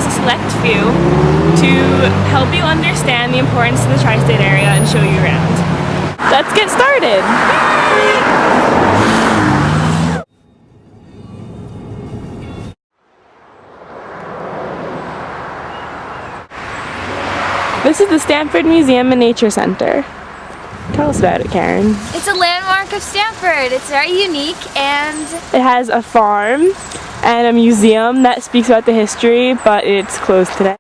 chose a select few to help you understand the importance of the tri-state area and show you around. Let's get started! This is the Stamford Museum and Nature Center. Tell us about it, Karen. It's a landmark of Stamford. It's very unique and it has a farm and a museum that speaks about the history, but it's closed today.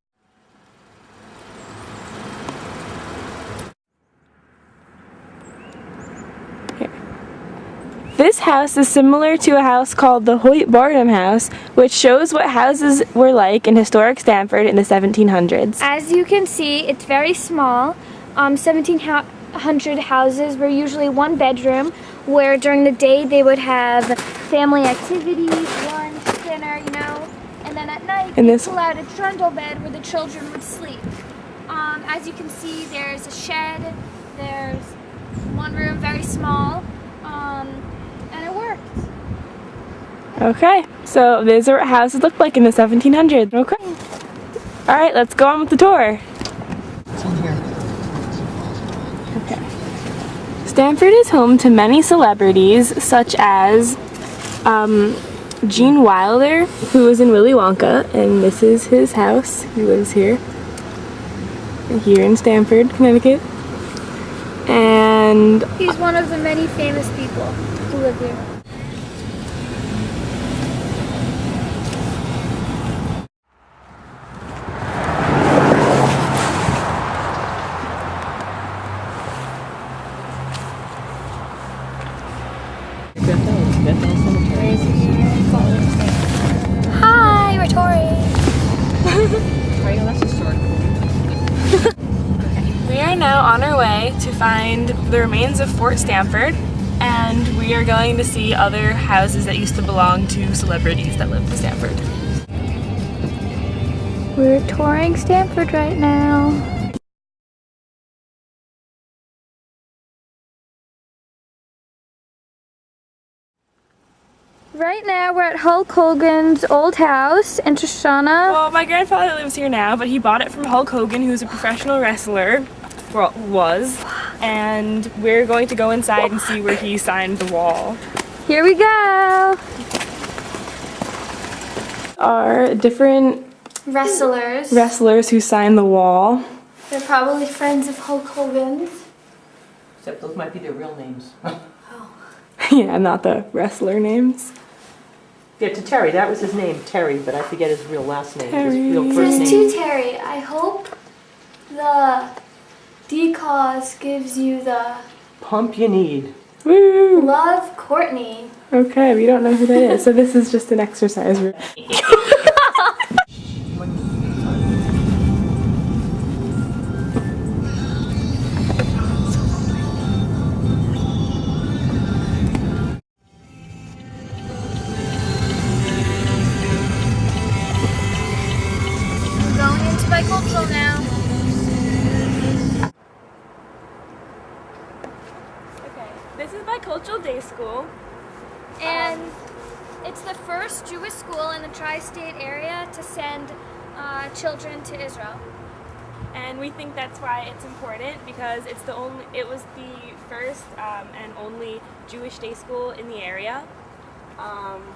This house is similar to a house called the Hoyt-Barnum House, which shows what houses were like in historic Stamford in the 1700s. As you can see, it's very small. 1700 houses were usually one bedroom, where during the day they would have family activities, lunch, dinner, you know, and then at night they pull out a trundle bed where the children would sleep. As you can see, there's a shed, there's one room, very small, and it worked. Okay, so these are what houses looked like in the 1700s. Okay. Alright, let's go on with the tour. It's in here. Okay. Stamford is home to many celebrities, such as Gene Wilder, who was in Willy Wonka, and this is his house. He lives here in Stamford, Connecticut. And he's one of the many famous people who live here. Hi, we're touring. That's historical. We are now on our way to find the remains of Fort Stamford, and we are going to see other houses that used to belong to celebrities that lived in Stamford. We're touring Stamford right now. Right now we're at Hulk Hogan's old house in Shoshana. Well, my grandfather lives here now, but he bought it from Hulk Hogan, who's a professional wrestler, well, was, and we're going to go inside and see where he signed the wall. Here we go! Are different wrestlers who signed the wall. They're probably friends of Hulk Hogan's. Except those might be their real names. Yeah, not the wrestler names. Yeah, to Terry, that was his name, Terry, but I forget his real last name. Terry. His real first There's name. two Terry. I hope the D-Cause gives you the Pump you need. Woo! Love Courtney. Okay, we don't know who that is, so this is just an exercise. Going into bicultural now. Okay, this is Bicultural Day School. And it's the first Jewish school in the tri-state area to send children to Israel. And we think that's why it's important, because it was the first and only Jewish day school in the area.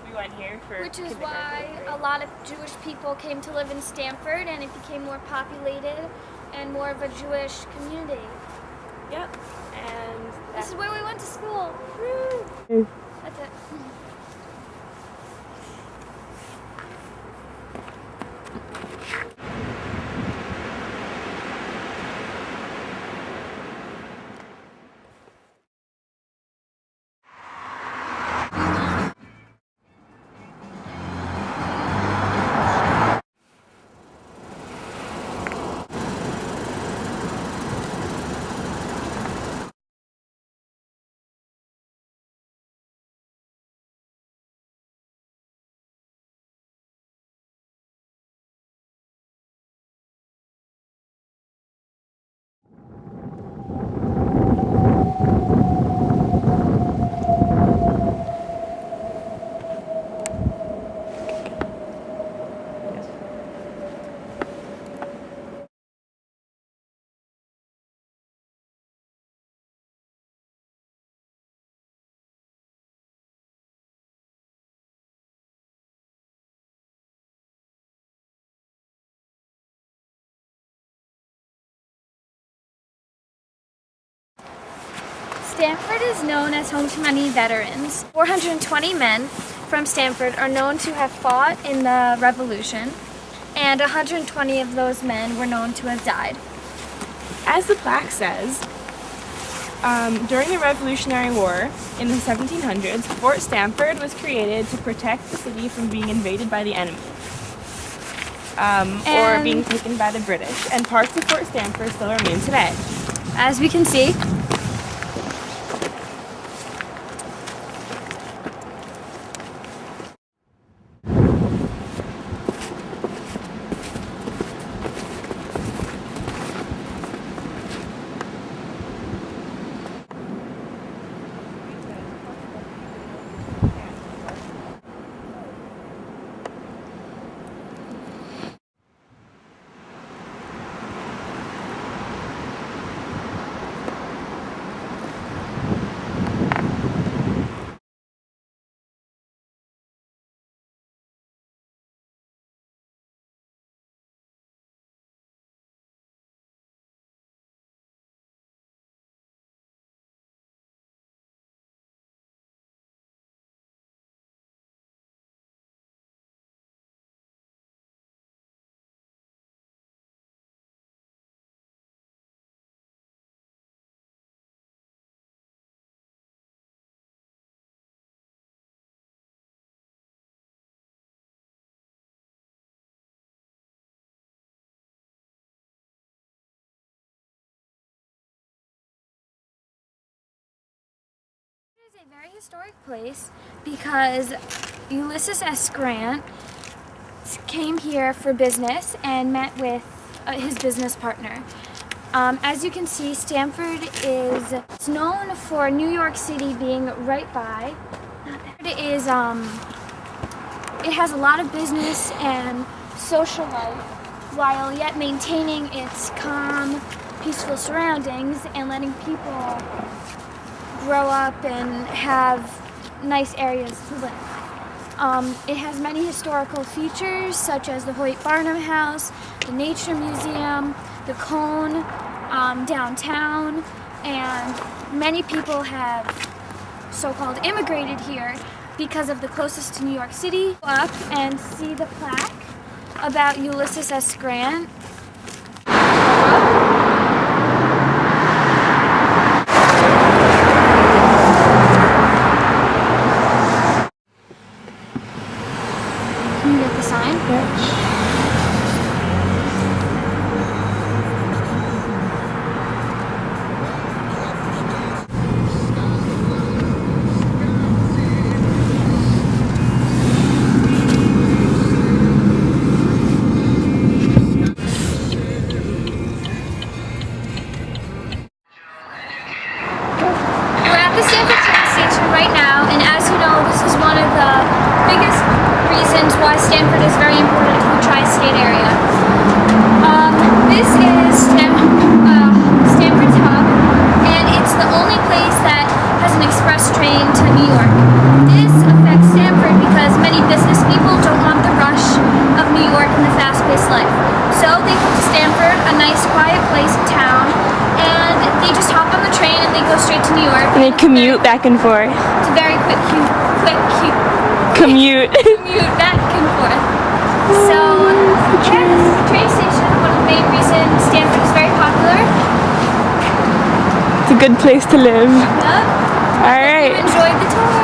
We went here for Which is why a lot of Jewish people came to live in Stamford, and it became more populated and more of a Jewish community. Yep. And This is where we went to school. Woo. That's it. Stamford is known as home to many veterans. 420 men from Stamford are known to have fought in the Revolution, and 120 of those men were known to have died. As the plaque says, during the Revolutionary War in the 1700s, Fort Stamford was created to protect the city from being invaded by the enemy, or being taken by the British, and parts of Fort Stamford still remain today. As we can see, it is a very historic place because Ulysses S. Grant came here for business and met with his business partner. As you can see, Stamford is known for New York City being right by. It has a lot of business and social life, while yet maintaining its calm, peaceful surroundings and letting people grow up and have nice areas to live. It has many historical features such as the Hoyt Barnum House, the Nature Museum, the Cone downtown, and many people have so-called immigrated here because of the closest to New York City. Go up and see the plaque about Ulysses S. Grant. Can you get the sign? We're at the Stamford train station right now, and as you know, this is one of the biggest reasons why Stamford is very important to the tri-state area. This is Stamford's hub, and it's the only place that has an express train to New York. This affects Stamford because many business people don't want the rush of New York and the fast-paced life. So they come to Stamford, a nice quiet place in town, and they just hop on the train and they go straight to New York. And they commute back and forth. It's a very quick Commute. commute back and forth. So, yeah, this is the train station, one of the main reasons Stamford is very popular. It's a good place to live. Yeah. All right. You enjoyed the tour.